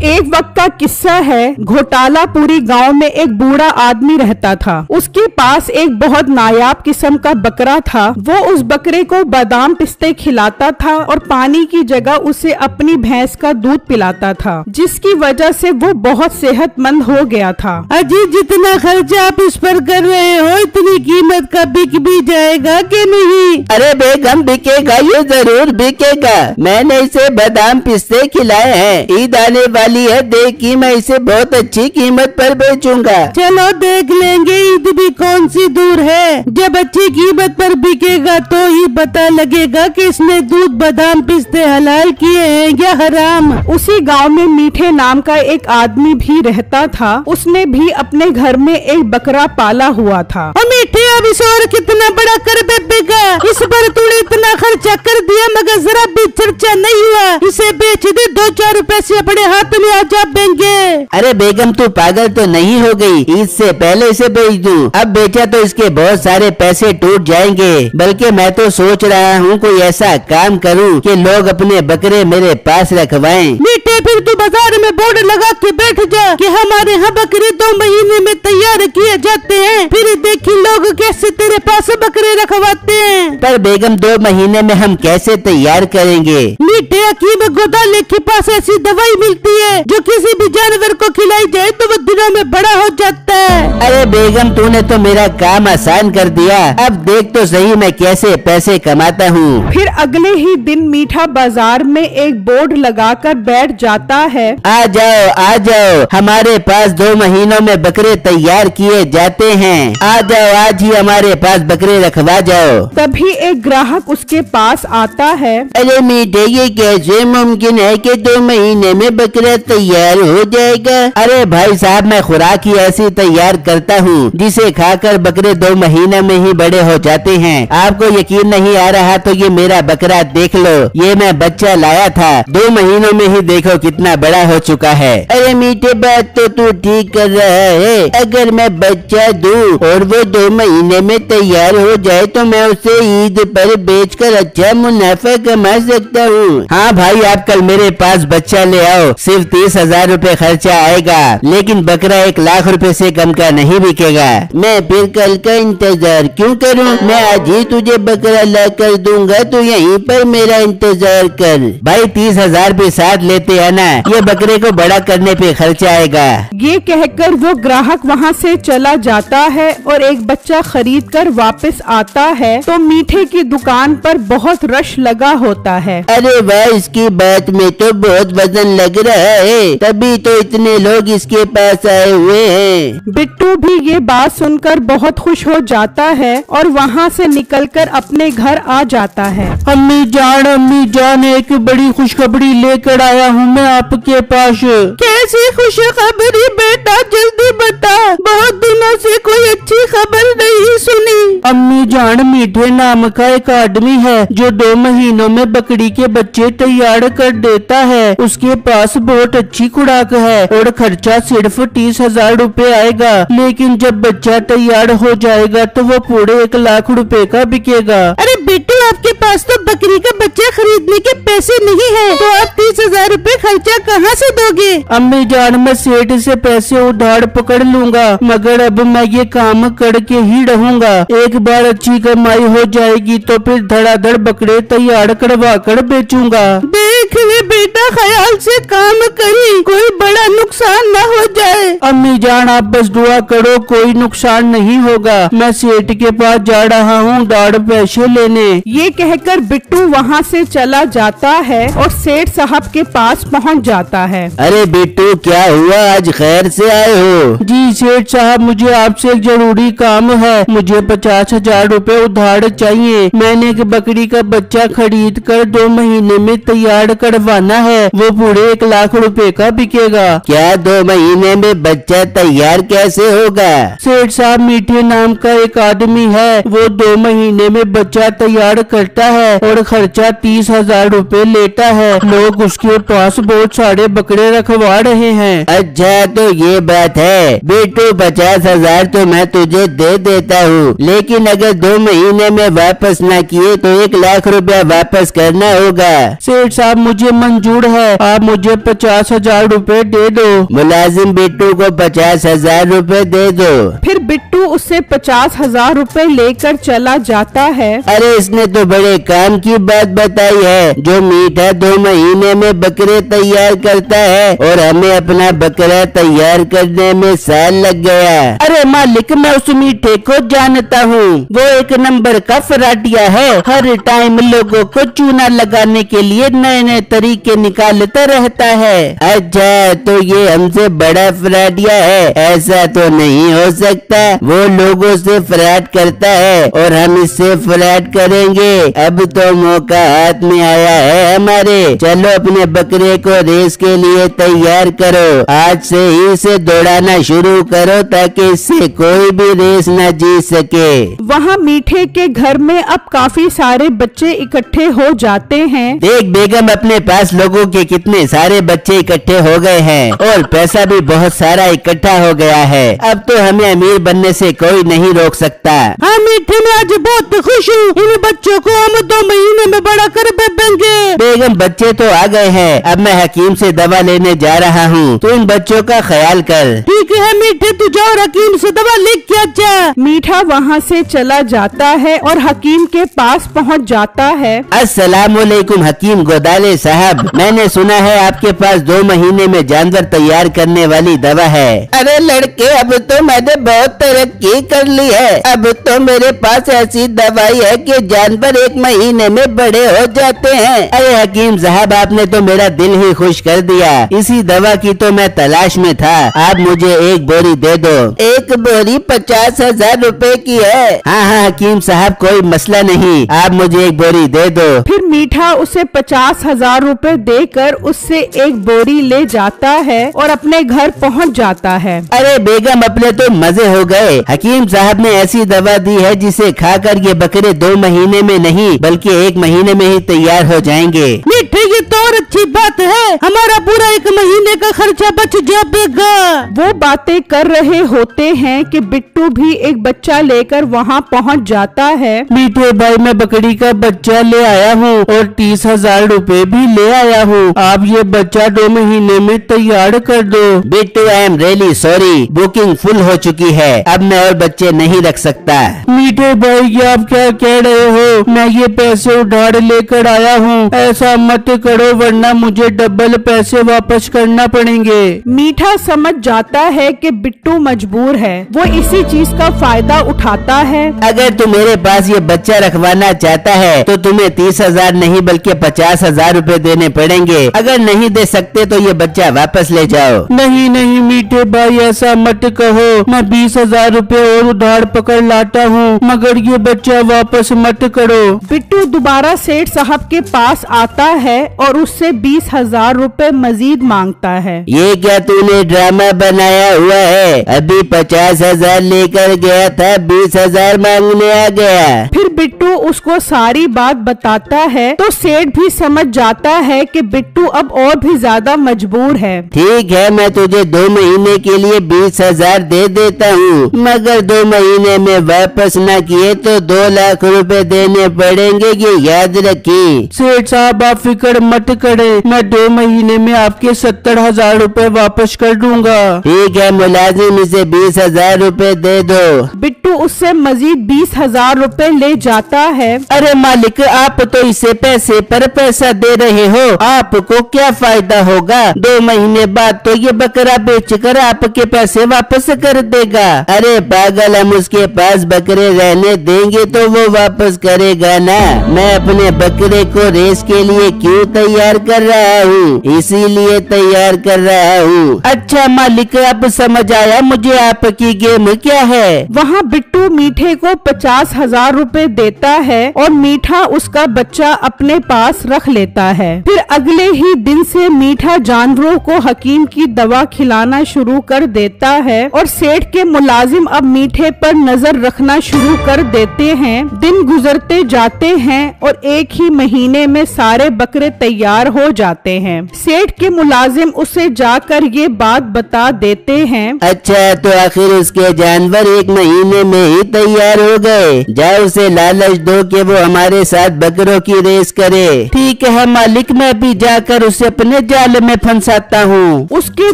एक वक्त का किस्सा है। घोटालापुरी गांव में एक बूढ़ा आदमी रहता था। उसके पास एक बहुत नायाब किस्म का बकरा था। वो उस बकरे को बादाम पिस्ते खिलाता था और पानी की जगह उसे अपनी भैंस का दूध पिलाता था, जिसकी वजह से वो बहुत सेहतमंद हो गया था। अजी, जितना खर्चा आप इस पर कर रहे हो, इतनी कीमत का बिक भी जाएगा कि नहीं? अरे बेगम, बिकेगा, ये जरूर बिकेगा। मैंने इसे बादाम पिस्ते खिलाए हैं। ईद आने वाली है, देखी मैं इसे बहुत अच्छी कीमत पर बेचूंगा। चलो देख लेंगे, ईद भी कौन सी दूर है। जब अच्छी कीमत पर बिकेगा तो ही पता लगेगा कि इसने दूध बादाम पिस्ते हलाल किए हैं या हराम। उसी गांव में मीठे नाम का एक आदमी भी रहता था। उसने भी अपने घर में एक बकरा पाला हुआ था। और मीठे, अब इसे और कितना बड़ा कर बेचेगा? इस पर तूने इतना खर्चा कर दिया मगर जरा भी चर्चा नहीं हुआ। इसे बेच दे, 2-4 पैसे अपने हाथ में आ देंगे। अरे बेगम, तू पागल तो नहीं हो गई? ईद से पहले इसे बेच दूं। अब बेचा तो इसके बहुत सारे पैसे टूट जाएंगे। बल्कि मैं तो सोच रहा हूँ कोई ऐसा काम करूँ कि लोग अपने बकरे मेरे पास रखवाएं। मीठे, फिर तू बाजार में बोर्ड लगा के बैठ जा कि हमारे यहाँ बकरे 2 महीने में तैयार किए जाते हैं। फिर देखी लोग कैसे तेरे पास बकरे रखवाते हैं। पर बेगम, 2 महीने में हम कैसे तैयार करेंगे? मीठे, हकीम घोटाले के पास ऐसी दवाई मिलती है जो किसी भी जानवर को खिलाई जाए तो वो दिनों में बड़ा हो जाता है। अरे बेगम, तूने तो मेरा काम आसान कर दिया। अब देख तो सही मैं कैसे पैसे कमाता हूँ। फिर अगले ही दिन मीठा बाजार में एक बोर्ड लगाकर बैठ जाता है। आ जाओ, आ जाओ, हमारे पास 2 महीनों में बकरे तैयार किए जाते हैं। आ जाओ, आज ही हमारे पास बकरे रखवा जाओ। तभी एक ग्राहक उसके पास आता है। अरे मीठे, ये कैसे मुमकिन है कि 2 महीने में बकरा तैयार हो जाएगा? अरे भाई साहब, मैं खुराक ही ऐसी तैयार करता हूँ जिसे खाकर बकरे 2 महीने में ही बड़े हो जाते हैं। आपको यकीन नहीं आ रहा तो ये मेरा बकरा देख लो। ये मैं बच्चा लाया था, 2 महीनों में ही देखो कितना बड़ा हो चुका है। अरे मीठे, बात तो तू ठीक कर रहा है। अगर मैं बच्चा दूं और वो 2 महीने में तैयार हो जाए तो मैं उसे ईद पर बेचकर अच्छा मुनाफा कमा सकता हूँ। हाँ भाई, आप कल मेरे पास बच्चा ले आओ। सिर्फ 30,000 रूपए खर्चा आएगा, लेकिन बकरा 1 लाख रुपए से कम का नहीं बिकेगा। मैं फिर कल का इंतजार क्यों करूं? मैं आज ही तुझे बकरा ला कर दूंगा, तो यहीं पर मेरा इंतजार कर। भाई 30,000 भी साथ लेते आना, ये बकरे को बड़ा करने पे खर्चा आएगा। ये कहकर वो ग्राहक वहाँ से चला जाता है और एक बच्चा खरीद कर वापस आता है तो मीठे की दुकान पर बहुत रश लगा होता है। अरे वाह, इसकी बात में तो बहुत वजन लग रहा है, तभी तो इतने लोग इसके पास आए हुए हैं। बिट्टू भी ये बात सुनकर बहुत खुश हो जाता है और वहाँ से निकलकर अपने घर आ जाता है। अम्मी जान, एक बड़ी खुशखबरी लेकर आया हूँ मैं आपके पास। कैसी खुशखबरी बेटा, जल्दी बता। बहुत दिनों से कोई अच्छी खबर नहीं सुनी। अम्मी जान, मीठे नाम का एक आदमी है जो 2 महीनों में बकरी के बच्चे तैयार कर देता है। उसके पास बहुत अच्छी खुराक है और खर्चा सिर्फ 30,000 रूपए आएगा, लेकिन जब बच्चा तैयार हो जाएगा तो वो पूरे 1 लाख रुपए का बिकेगा। अरे बेटू, आपके पास तो बकरी का बच्चा खरीदने के पैसे नहीं है, तो आप 30,000 रूपए खर्चा कहाँ से दोगे? अम्मी जान, मैं सेठ से पैसे उधार पकड़ लूंगा, मगर अब मैं ये काम करके ही रहूंगा। एक बार अच्छी कमाई हो जाएगी तो फिर धड़ाधड़ बकरे तैयार करवा कर बेचूंगा। देख ले बेटा, ख्याल से काम करी, कोई बड़ा नुकसान न हो जाए। अम्मी जान, आप बस दुआ करो, कोई नुकसान नहीं होगा। मैं सेठ के पास जा रहा हूँ उधार पैसे लेने। ये कहकर बिट्टू वहाँ से चला जाता है और सेठ साहब के पास पहुँच जाता है। अरे बिट्टू, क्या हुआ? आज खैर से आए हो? जी सेठ साहब, मुझे आपसे एक जरूरी काम है। मुझे 50,000 रूपए उधार चाहिए। मैंने एक बकरी का बच्चा खरीद कर 2 महीने में तैयार करवाना है, वो पूरे 1 लाख रुपए का बिकेगा। क्या 2 महीने में बच्चा तैयार कैसे होगा? सेठ साहब, मीठे नाम का एक आदमी है, वो 2 महीने में बच्चा तैयार तैयार करता है और खर्चा 30,000 रुपए लेता है। लोग उसके पास बहुत सारे बकरे रखवा रहे हैं। अच्छा तो ये बात है बेटू, 50,000 तो मैं तुझे दे देता हूँ, लेकिन अगर 2 महीने में वापस ना किए तो 1 लाख रुपया वापस करना होगा। सेठ साहब मुझे मंजूर है, आप मुझे 50,000 रुपए दे दो। मुलाजिम बिट्टू को 50,000 रुपए दे दो। फिर बिट्टू उससे 50,000 रुपए लेकर चला जाता है। अरे इसने तो बड़े काम की बात बताई है। जो मीठा 2 महीने में बकरे तैयार करता है और हमें अपना बकरा तैयार करने में साल लग गया। अरे मालिक, मैं उस मीठे को जानता हूँ, वो 1 नंबर का फराटिया है। हर टाइम लोगों को चूना लगाने के लिए नए नए तरीके निकालता रहता है। अच्छा तो ये हमसे बड़ा फराटिया है? ऐसा तो नहीं हो सकता, वो लोगों से फ्रॉड करता है और हम इससे फ्रॉड करेंगे। अब तो मौका हाथ में आया है हमारे। चलो अपने बकरे को रेस के लिए तैयार करो, आज से ही इसे दौड़ाना शुरू करो ताकि इससे कोई भी रेस न जीत सके। वहाँ मीठे के घर में अब काफी सारे बच्चे इकट्ठे हो जाते हैं। देख बेगम, अपने पास लोगों के कितने सारे बच्चे इकट्ठे हो गए हैं और पैसा भी बहुत सारा इकट्ठा हो गया है। अब तो हमें अमीर बनने से कोई नहीं रोक सकता। हाँ मीठे, मैं आज बहुत खुश हूँ। इन बच्चों को हम 2 महीने में बड़ा कर बेचेंगे। बेगम बच्चे तो आ गए हैं, अब मैं हकीम से दवा लेने जा रहा हूँ, तो इन बच्चों का ख्याल कर। ठीक है मीठे, तू जाओ हकीम से दवा लेके आजा। मीठा वहाँ से चला जाता है और हकीम के पास पहुँच जाता है। अस्सलामुअलैकुम हकीम गोदाले साहब, मैंने सुना है आपके पास 2 महीने में जानवर तैयार करने वाली दवा है। अरे लड़के, अब तो मैंने बहुत तरक्की कर ली है। अब तो मेरे पास ऐसी दवाई है कि जानवर 1 महीने में बड़े हो जाते हैं। अरे हकीम साहब, आपने तो मेरा दिल ही खुश कर दिया। इसी दवा की तो मैं तलाश में था। आप मुझे 1 बोरी दे दो। 1 बोरी 50,000 रुपए की है। हाँ हकीम साहब, कोई मसला नहीं, आप मुझे 1 बोरी दे दो। फिर मीठा उसे 50,000 रुपए देकर उससे 1 बोरी ले जाता है और अपने घर पहुंच जाता है। अरे बेगम, अपने तो मजे हो गए। हकीम साहब ने ऐसी दवा दी है जिसे खाकर ये बकरे 2 महीने में नहीं बल्कि 1 महीने में ही तैयार हो जाएंगे। मीठे, ये तो और अच्छी बात है, हमारा पूरा 1 महीने का खर्चा बच जाएगा। वो बातें कर रहे होते हैं कि बिट्टू भी एक बच्चा लेकर वहाँ पहुँच जाता है। मीठे भाई, मैं बकरी का बच्चा ले आया हूँ और 30,000 रुपए भी ले आया हूँ। आप ये बच्चा 2 महीने में तैयार कर दो। Bittu, I am really sorry, booking full हो चुकी है, अब मैं और बच्चे नहीं रख सकता। मीठे भाई, ये आप क्या कह रहे हो? मैं ये पैसे उधार लेकर आया हूँ, ऐसा मत करो वरना मुझे डबल पैसे वापस करना पड़ेंगे। मीठा समझ जाता है कि बिट्टू मजबूर है, वो इसी चीज का फायदा उठाता है। अगर तू मेरे पास ये बच्चा रखवाना चाहता है तो तुम्हें 30,000 नहीं बल्कि 50,000 रुपए देने पड़ेंगे। अगर नहीं दे सकते तो ये बच्चा वापस ले जाओ। नहीं नहीं मीठे भाई, ऐसा मत कहो। मैं 20,000 रुपए और उधार पकड़ लाता हूँ, मगर ये बच्चा वापस मत करो। बिट्टू दोबारा सेठ साहब के पास आता है और उससे 20,000 रुपए मजीद मांगता है। ये क्या तूने ड्रामा बनाया हुआ है? अभी 50,000 लेकर गया था, 20,000 मांगने आ गया। फिर बिट्टू उसको सारी बात बताता है तो सेठ भी समझ जाता है कि बिट्टू अब और भी ज्यादा मजबूर है। ठीक है, मैं तुझे 2 महीने के लिए 20,000 दे देता हूँ, मगर 2 महीने में वापस न किए तो 2 लाख रुपए देने पड़ेंगे, ये याद रखी। सेठ साहब, आप फिक्र मत करें, मैं 2 महीने में आपके 70,000 रुपए वापस कर दूंगा। ठीक है मुलाजिम, इसे 20,000 रुपए दे दो। बिट्टू उससे मजीद 20,000 रुपए ले जाता है। अरे मालिक, आप तो इसे पैसे पर पैसा दे रहे हो, आपको क्या फायदा होगा? 2 महीने बाद तो ये बकरा बेचकर आपके पैसे वापस कर देगा। अरे पागल, हम उसके पास बकरे रहने देंगे तो वो वापस करेगा ना। मैं अपने बकरे को रेस के लिए क्यों तैयार कर रहा हूँ, इसीलिए तैयार कर रहा हूँ। अच्छा मालिक, अब समझ आया मुझे आपकी गेम क्या है। वहाँ बिट्टू मीठे को 50,000 रुपए देता है और मीठा उसका बच्चा अपने पास रख लेता है। फिर अगले ही दिन से मीठा जानवरों को हकीम की दवा खिलाना शुरू कर देता है और सेठ के मुलाजिम अब मीठे पर नजर रखना शुरू कर देते हैं। दिन गुजरते जाते हैं और एक ही महीने में सारे बकरे तैयार हो जाते हैं। सेठ के मुलाजिम उसे जाकर ये बात बता देते हैं। अच्छा, तो आखिर उसके जानवर 1 महीने में ही तैयार हो गए। जाओ उसे लालच दो कि वो हमारे साथ बकरों की रेस करे। ठीक है मालिक, मैं भी जाकर उसे अपने जाल में फंसाता हूँ। उसके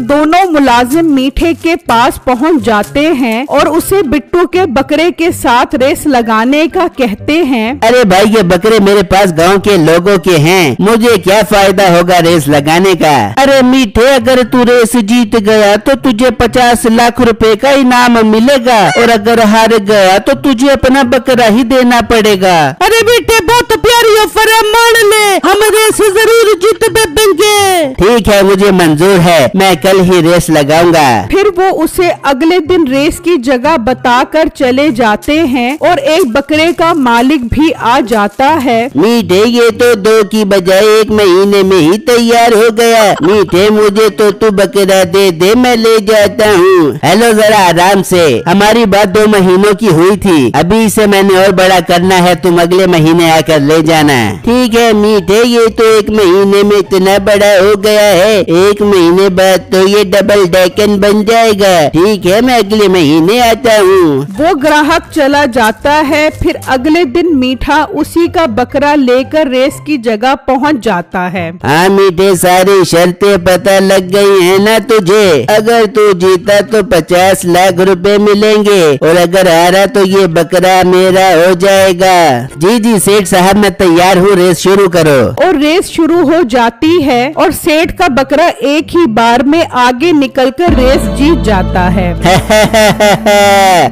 दोनों मुलाजिम मीठे के पास पहुँच जाते हैं और उसे बिट्टू के बकरे के साथ रेस लगाने का कहते हैं। अरे भाई, ये बकरे मेरे पास गांव के लोगों के हैं, मुझे क्या फायदा होगा रेस लगाने का। अरे मीठे, अगर तू रेस जीत गया तो तुझे 50 लाख रुपए का इनाम मिलेगा और अगर हार गया तो तुझे अपना बकरा ही देना पड़ेगा। अरे मीठे, बहुत प्यारी ऑफर है, मान ले, हम रेस जरूर जीत देंगे। ठीक है, मुझे मंजूर है, मैं कल ही रेस लगाऊंगा। फिर वो उसे अगले दिन रेस की जगह बताकर चले जाते हैं और एक बकरे का मालिक भी आ जाता है। मीठे, ये तो 2 की बजाय 1 महीने में ही तैयार हो गया। मीठे, मुझे तो तू बकरा दे, मैं ले जाता हूँ। हेलो, जरा आराम से, हमारी बात 2 महीनों की हुई थी, अभी इसे मैंने और बड़ा करना है, तुम अगले महीने आकर ले जाना। ठीक है मीठे, ये तो 1 महीने में इतना बड़ा हो गया है, 1 महीने बाद तो ये डबल डेकन बन जाएगा। ठीक है, मैं अगले महीने आता हूँ। वो ग्राहक चला जाता है। फिर अगले दिन मीठा उसी का बकरा लेकर रेस की जगह पहुंच जाता है। हाँ मीठे, सारी शर्तें पता लग गई है ना तुझे? अगर तू जीता तो 50 लाख रुपए मिलेंगे और अगर हारा तो ये बकरा मेरा हो जाएगा। जी सेठ साहब, मैं तैयार हूँ, रेस शुरू करो। और रेस शुरू हो जाती है और सेठ का बकरा एक ही बार में आगे निकलकर रेस जीत जाता है।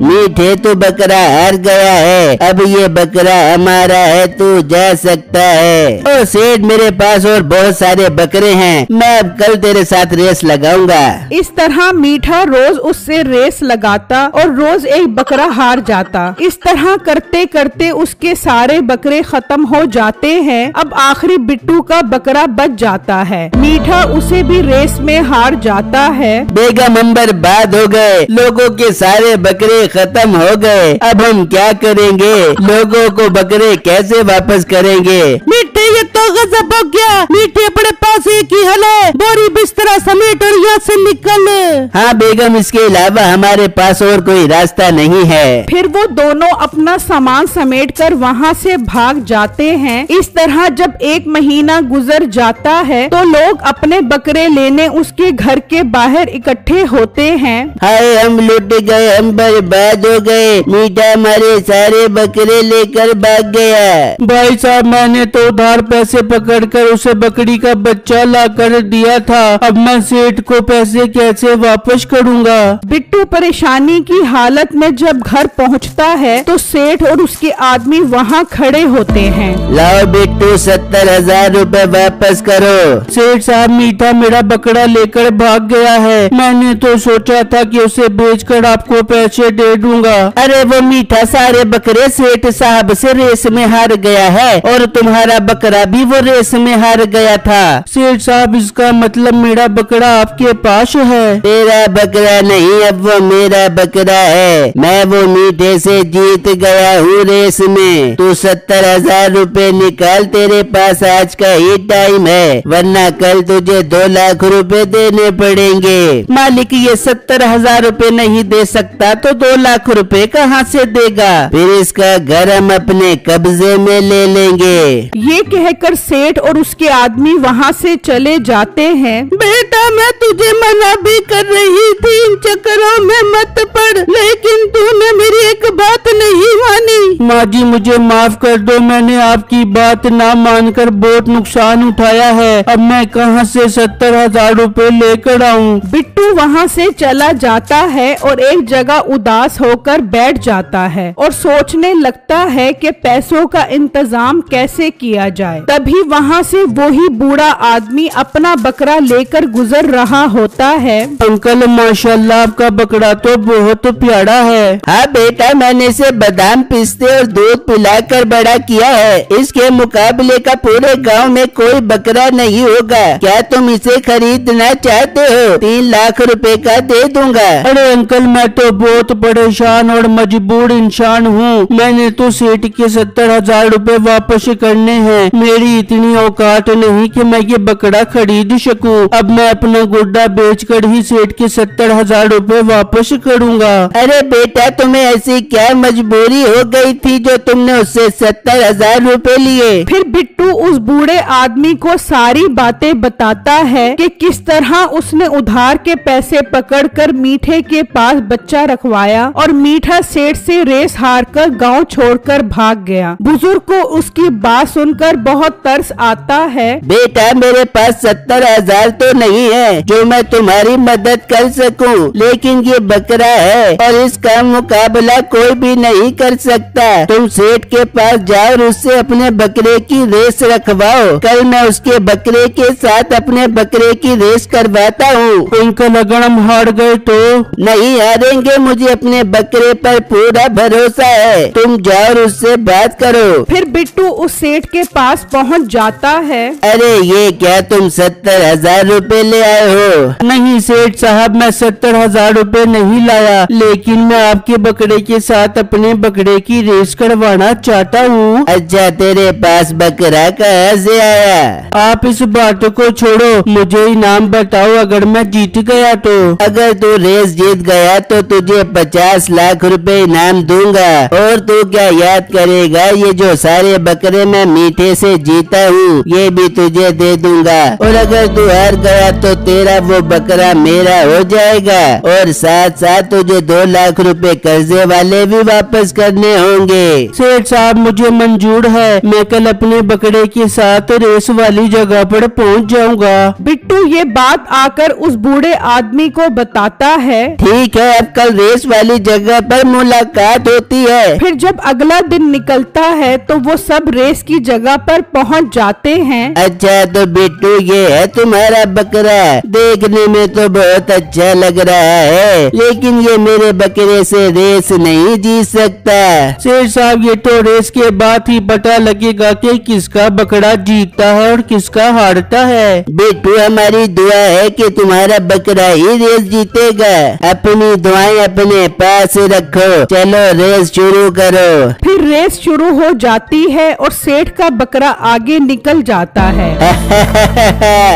मीठे, तो बकरा हार गया है, अब ये बकरा हमारा है, तू जा सकता है। ओ सेठ, मेरे पास और बहुत सारे बकरे हैं, मैं अब कल तेरे साथ रेस लगाऊंगा। इस तरह मीठा रोज उससे रेस लगाता और रोज एक बकरा हार जाता। इस तरह करते करते उसके सारे बकरे खत्म हो जाते हैं। अब आखिरी बिट्टू का बकरा बच जाता है। मीठा उसे भी रेस में हार जाता है। बेगम हम बर्बाद हो गए, लोगों के सारे बकरे खत्म हो गए, अब हम क्या करेंगे? लोगों को बकरे कैसे वापस करेंगे? मीठे, ये तो गजब हो गया। मीठे, अपने पास एक ही हल है, बोरी बिस्तरा समेट और यहाँ से निकल। हाँ बेगम, इसके अलावा हमारे पास और कोई रास्ता नहीं है। फिर वो दोनों अपना सामान समेटकर वहाँ से भाग जाते हैं। इस तरह जब 1 महीना गुजर जाता है तो लोग अपने बकरे लेने उसके घर के बाहर इकट्ठे होते हैं। हाय, हम लुट गए, हम बर्बाद हो गए, मीठा हमारे सारे बकरे लेकर भाग गया। भाई साहब, मैंने तो उधार पैसे पकड़कर उसे बकरी का बच्चा लाकर दिया था, अब मैं सेठ को पैसे कैसे वापस करूँगा? बिट्टू परेशानी की हालत में जब घर पहुँचता है तो सेठ और उसके आदमी वहाँ खड़े होते हैं। लाओ बिट्टू, 70,000 रुपए वापस करो। सेठ साहब, मीठा मेरा बकरा लेकर भाग गया है, मैंने तो सोचा था कि उसे बेचकर आपको पैसे दे दूंगा। अरे वो मीठा सारे बकरे सेठ साहब से रेस में हार गया है और तुम्हारा बकरा भी वो रेस में हार गया था। सेठ साहब, इसका मतलब मेरा बकरा आपके पास है? तेरा बकरा नहीं, अब वो मेरा बकरा है, मैं वो मीठे से जीत गया हूँ रेस में। तू 70,000 रुपए निकाल, तेरे पास आज का ही टाइम है, वरना कल तुझे 2 लाख रुपए देने पड़ेंगे। मालिक, ये 70,000 रुपए नहीं दे सकता तो 2 लाख रुपए कहाँ से देगा? फिर इसका घर हम अपने कब्जे में ले लेंगे। ये कहकर सेठ और उसके आदमी वहाँ से चले जाते हैं। बेटा, मैं तुझे मना भी कर रही थी, इन चक्करों में मत पड़, लेकिन तूने मेरी एक बात नहीं मानी। माँ जी मुझे माफ कर दो, मैंने आपकी बात ना मानकर बहुत नुकसान उठाया है। अब मैं कहाँ से 70,000 रुपए लेकर आऊँ। बिट्टू वहाँ से चला जाता है और एक जगह उदास होकर बैठ जाता है और सोचने लगता है कि पैसों का इंतजाम कैसे किया जाए। तभी वहाँ से वही बूढ़ा आदमी अपना बकरा लेकर गुजर रहा होता है। अंकल माशाल्लाह आपका बकरा तो बहुत प्यारा है। हाँ बेटा, मैंने इसे बादाम पिस्ते और दूध पिलाकर बड़ा किया है। इसके मुकाबले का पूरे गांव में कोई बकरा नहीं होगा। क्या तुम इसे खरीदना चाहते हो? 3 लाख रुपए का दे दूंगा। अरे अंकल मैं तो बहुत परेशान और मजबूर इंसान हूँ। मैंने तो सेठ के 70,000 रुपए वापस करने हैं। मेरी इतनी औकात नहीं कि मैं ये बकरा खरीद सकूं। अब मैं अपना गुड्डा बेचकर ही सेठ के 70,000 रुपए वापस करूंगा। अरे बेटा, तुम्हें ऐसी क्या मजबूरी हो गई थी जो तुमने उससे 70,000 रुपए लिए? फिर बिट्टू उस बूढ़े आदमी को सारी बातें बताता है कि किस तरह उसने उधार के पैसे पकड़कर मीठे के पास बच्चा रखवाया और मीठा सेठ से रेस हार कर गाँव छोड़कर भाग गया। बुजुर्ग को उसकी बात सुनकर बहुत तरस आता है। बेटा, मेरे पास 70,000 तो नहीं है जो मैं तुम्हारी मदद कर सकूं, लेकिन ये बकरा है और इसका मुकाबला कोई भी नहीं कर सकता। तुम सेठ के पास जाओ और उससे अपने बकरे की रेस रखवाओ। कल मैं उसके बकरे के साथ अपने बकरे की रेस करवाता हूँ। अंकल अगर हम हार गए तो? नहीं हारेंगे, मुझे अपने बकरे पर पूरा भरोसा है। तुम जाओ और उससे बात करो। फिर बिट्टू उस सेठ के पास पहुंच जाता है। अरे ये क्या, तुम 70,000 रुपए ले आए हो? नहीं सेठ साहब, मैं 70,000 रुपए नहीं लाया, लेकिन मैं आपके बकरे के साथ अपने बकरे की रेस करवाना चाहता हूँ। अच्छा, तेरे पास बकरा कहाँ से आया? आप इस बात को छोड़ो, मुझे इनाम बताओ अगर मैं जीत गया तो। अगर तू रेस जीत गया तो तुझे 50 लाख रुपए इनाम दूंगा। और तू क्या याद करेगा, ये जो सारे बकरे मैं मीठे से जीता हूँ ये भी तुझे दे दूंगा। और अगर तू हार गया तो तेरा वो बकरा मेरा हो जाएगा और साथ साथ तुझे 2 लाख रुपए कर्जे वाले भी वापस करने होंगे। सेठ साहब मुझे मंजूर है, मैं कल अपने बकरे के साथ रेस वाली जगह पर पहुंच जाऊंगा। बिट्टू ये बात आकर उस बूढ़े आदमी को बताता है। ठीक है, अब कल रेस वाली जगह पर मुलाकात होती है। फिर जब अगला दिन निकलता है तो वो सब रेस की जगह पर पहुंच जाते हैं। अच्छा तो बिट्टू ये है तुम्हारा बकरा, देखने में तो बहुत अच्छा लग रहा है, लेकिन ये मेरे बकरे से रेस नहीं जीत सकता। सेठ साहब ये तो रेस के बाद ही पता लगेगा कि किसका बकरा जीतता है और किसका हारता है। बिट्टू हमारी दुआ है कि तुम्हारा बकरा ही रेस जीतेगा। अपनी दुआएं अपने पास रखो। चलो रेस शुरू करो। फिर रेस शुरू हो जाती है और सेठ का बकरा आगे निकल जाता है।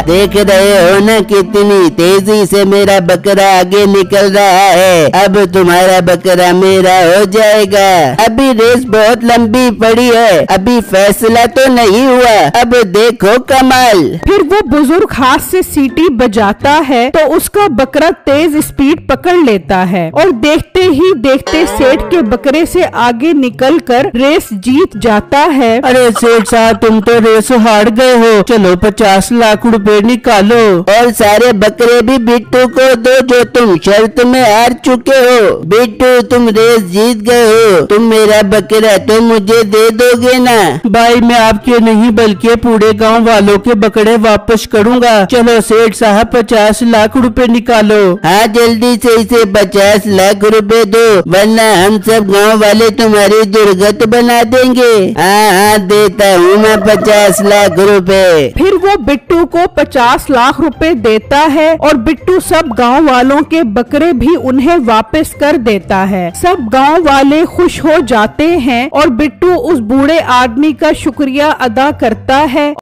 देख रहे हो ना कितनी तेजी से मेरा बकरा आगे निकल रहा है। अब तुम्हारा बकरा मेरा हो जाएगा। अभी रेस बहुत लंबी पड़ी है, अभी फैसला तो नहीं हुआ। अब देखो कमाल। फिर वो बुजुर्ग हाथ से सीटी बजाता है तो उसका बकरा तेज स्पीड पकड़ लेता है और देखते ही देखते सेठ के बकरे से आगे निकलकर रेस जीत जाता है। अरे सेठ साहब तुम तो रेस हार गए हो, चलो 50 लाख रुपए निकालो। और सारे बकरे भी बिट्टू को दो जो तुम शर्त में हार चुके हो। बिट्टू तुम रेस जीत गए हो, तुम मेरा बकरा तो मुझे दे दोगे ना? भाई मैं आपके नहीं बल्कि पूरे गांव वालों के बकरे वापस करूंगा। चलो सेठ साहब 50 लाख रुपए निकालो। हाँ जल्दी से इसे 50 लाख रुपए दो, वरना हम सब गांव वाले तुम्हारी दुर्गत बना देंगे। हाँ देता हूँ मैं 50 लाख रुपए। फिर वो बिट्टू को 50 लाख रुपए देता है और बिट्टू सब गांव वालों के बकरे भी उन्हें वापस कर देता है। सब गांव वाले खुश हो जाते हैं और बिट्टू उस बूढ़े आदमी का शुक्रिया अदा करता है